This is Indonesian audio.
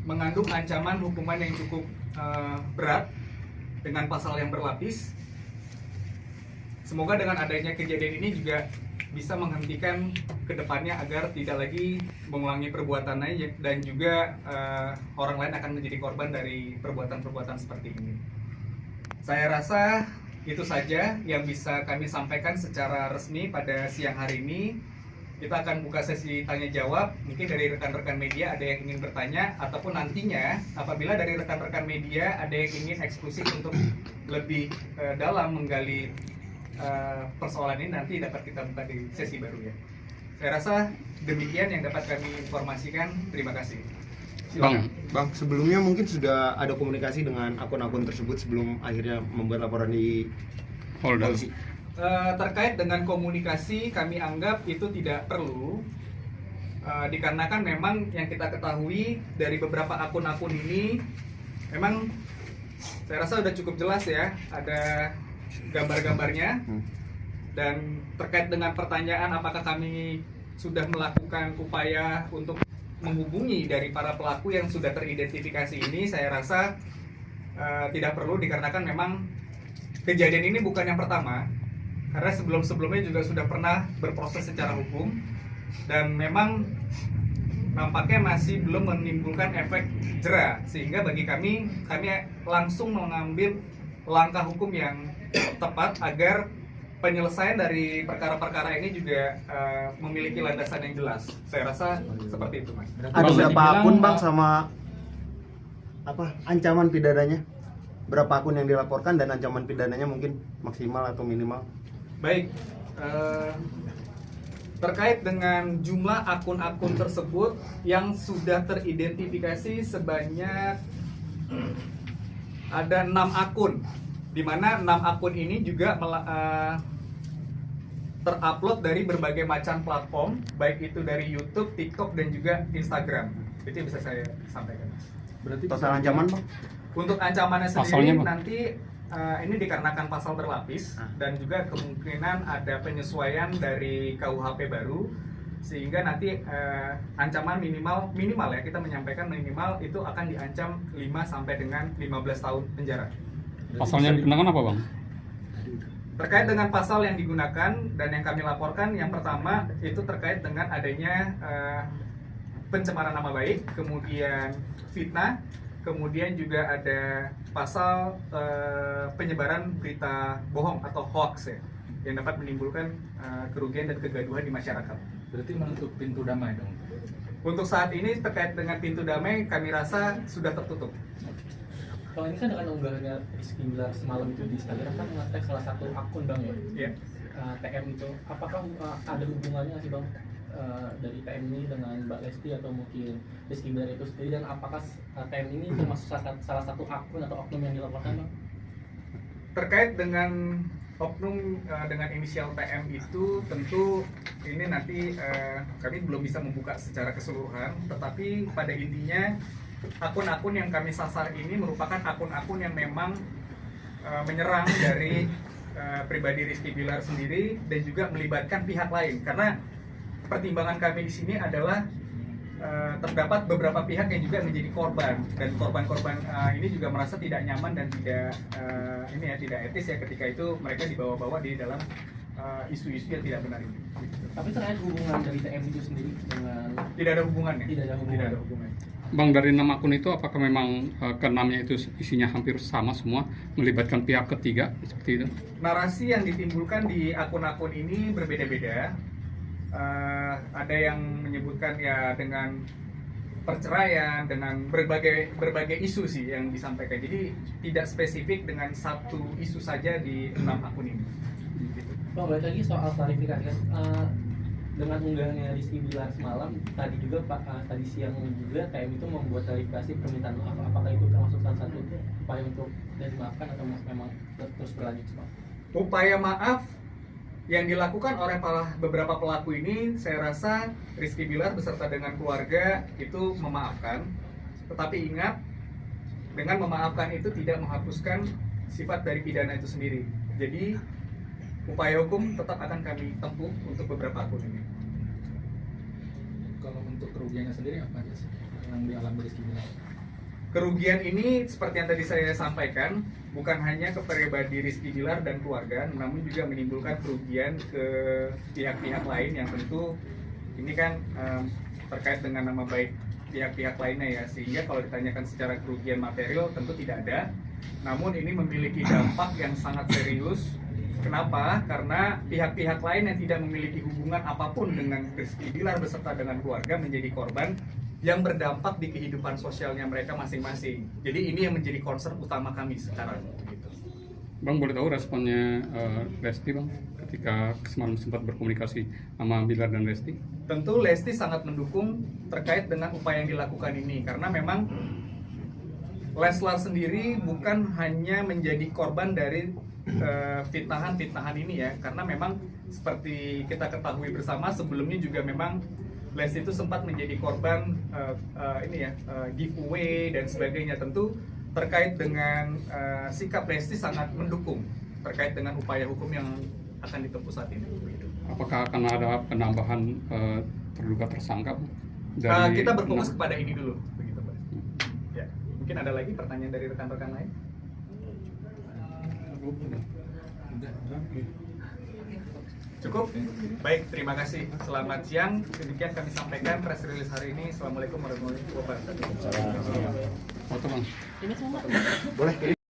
mengandung ancaman hukuman yang cukup berat dengan pasal yang berlapis. Semoga dengan adanya kejadian ini juga bisa menghentikan kedepannya agar tidak lagi mengulangi perbuatannya dan juga orang lain akan menjadi korban dari perbuatan-perbuatan seperti ini. Saya rasa itu saja yang bisa kami sampaikan secara resmi pada siang hari ini. Kita akan buka sesi tanya jawab. Mungkin dari rekan-rekan media ada yang ingin bertanya, ataupun nantinya apabila dari rekan-rekan media ada yang ingin eksklusif untuk lebih dalam menggali persoalan ini, nanti dapat kita buka di sesi baru ya. Saya rasa demikian yang dapat kami informasikan. Terima kasih. Bang, sebelumnya mungkin sudah ada komunikasi dengan akun-akun tersebut sebelum akhirnya membuat laporan di polisi. Terkait dengan komunikasi, kami anggap itu tidak perlu, dikarenakan memang yang kita ketahui dari beberapa akun-akun ini memang saya rasa sudah cukup jelas ya, ada gambar-gambarnya. Dan terkait dengan pertanyaan apakah kami sudah melakukan upaya untuk menghubungi dari para pelaku yang sudah teridentifikasi ini, saya rasa tidak perlu, dikarenakan memang kejadian ini bukan yang pertama, karena sebelum-sebelumnya juga sudah pernah berproses secara hukum dan memang nampaknya masih belum menimbulkan efek jera, sehingga bagi kami langsung mengambil langkah hukum yang tepat agar penyelesaian dari perkara-perkara ini juga memiliki landasan yang jelas. Saya rasa seperti itu, Mas. Ada berapa akun, Bang, sama ancaman pidananya? Berapa akun yang dilaporkan dan ancaman pidananya mungkin maksimal atau minimal? Baik, terkait dengan jumlah akun-akun tersebut yang sudah teridentifikasi sebanyak ada 6 akun, di mana 6 akun ini juga terupload dari berbagai macam platform, baik itu dari YouTube, TikTok, dan juga Instagram. Itu yang bisa saya sampaikan. Berarti total ancaman, Bang? Untuk ancamannya sendiri nanti ini dikarenakan pasal berlapis dan juga kemungkinan ada penyesuaian dari KUHP baru, sehingga nanti ancaman minimal ya, kita menyampaikan minimal itu akan diancam 5 sampai dengan 15 tahun penjara. Pasalnya dikenakan apa, Bang? Terkait dengan pasal yang digunakan dan yang kami laporkan, yang pertama itu terkait dengan adanya pencemaran nama baik, kemudian fitnah, kemudian juga ada pasal penyebaran berita bohong atau hoax ya, yang dapat menimbulkan kerugian dan kegaduhan di masyarakat. Berarti menutup pintu damai dong? Untuk saat ini terkait dengan pintu damai kami rasa sudah tertutup. Kalau ini kan dengan unggahannya Rizky Bilar semalam itu di Instagram kan nge-tag salah satu akun, Bang, ya? Iya. TM itu, apakah ada hubungannya sih, Bang, dari TM ini dengan Mbak Lesti atau mungkin Rizky Bilar itu sendiri, dan apakah TM ini termasuk salah satu akun atau oknum yang dilaporkan, Bang? Terkait dengan oknum dengan inisial TM itu tentu ini nanti kami belum bisa membuka secara keseluruhan, tetapi pada intinya akun-akun yang kami sasar ini merupakan akun-akun yang memang menyerang dari pribadi Rizky Bilar sendiri dan juga melibatkan pihak lain, karena pertimbangan kami di sini adalah terdapat beberapa pihak yang juga menjadi korban, dan korban-korban ini juga merasa tidak nyaman dan tidak etis ya ketika itu mereka dibawa-bawa di dalam isu-isu yang tidak benar ini. Tapi terkait hubungan dari TM itu sendiri dengan Tidak ada hubungannya. Tidak ada hubungan. Bang, dari 6 akun itu apakah memang ke-6-nya itu isinya hampir sama semua, melibatkan pihak ketiga seperti itu? Narasi yang ditimbulkan di akun-akun ini berbeda-beda. Ada yang menyebutkan ya dengan perceraian, dengan berbagai isu sih yang disampaikan. Jadi tidak spesifik dengan satu isu saja di 6 akun ini. Bang, balik lagi soal klarifikasi kan, dengan unggahannya Rizky Bilar semalam, tadi juga tadi siang juga TM itu membuat klarifikasi permintaan maaf. Apakah itu termasuk salah satu upaya untuk dimaafkan atau memang terus berlanjut, Bang? Upaya maaf yang dilakukan oleh beberapa pelaku ini, saya rasa Rizky Bilar beserta dengan keluarga itu memaafkan. Tetapi ingat, dengan memaafkan itu tidak menghapuskan sifat dari pidana itu sendiri. Jadi upaya hukum tetap akan kami tempuh untuk beberapa akun ini. Kalau untuk kerugiannya sendiri apa aja sih yang dialami Rizky Bilar? kerugian ini seperti yang tadi saya sampaikan bukan hanya ke pribadi Rizky Bilar dan keluarga, namun juga menimbulkan kerugian ke pihak-pihak lain yang tentu ini kan terkait dengan nama baik pihak-pihak lainnya ya, sehingga kalau ditanyakan secara kerugian material tentu tidak ada, namun ini memiliki dampak yang sangat serius. Kenapa? Karena pihak-pihak lain yang tidak memiliki hubungan apapun dengan Rizky Bilar beserta dengan keluarga menjadi korban yang berdampak di kehidupan sosialnya mereka masing-masing. Jadi ini yang menjadi concern utama kami sekarang. Gitu. Bang, boleh tahu responnya Lesti, Bang, ketika semalam sempat berkomunikasi sama Bilar dan Lesti? Tentu Lesti sangat mendukung terkait dengan upaya yang dilakukan ini, karena memang Leslar sendiri bukan hanya menjadi korban dari fitnahan-fitnahan ini ya, karena memang seperti kita ketahui bersama sebelumnya juga memang Lesti itu sempat menjadi korban giveaway dan sebagainya. Tentu terkait dengan sikap Lesti sangat mendukung terkait dengan upaya hukum yang akan ditempuh saat ini. Apakah akan ada penambahan terduga tersangka dari kita berfokus kepada ini dulu, begitu Pak. Ya, mungkin ada lagi pertanyaan dari rekan-rekan lain? Cukup? Baik, terima kasih. Selamat siang. Demikian kami sampaikan press release hari ini. Assalamualaikum warahmatullahi wabarakatuh. foto, Bang? Boleh.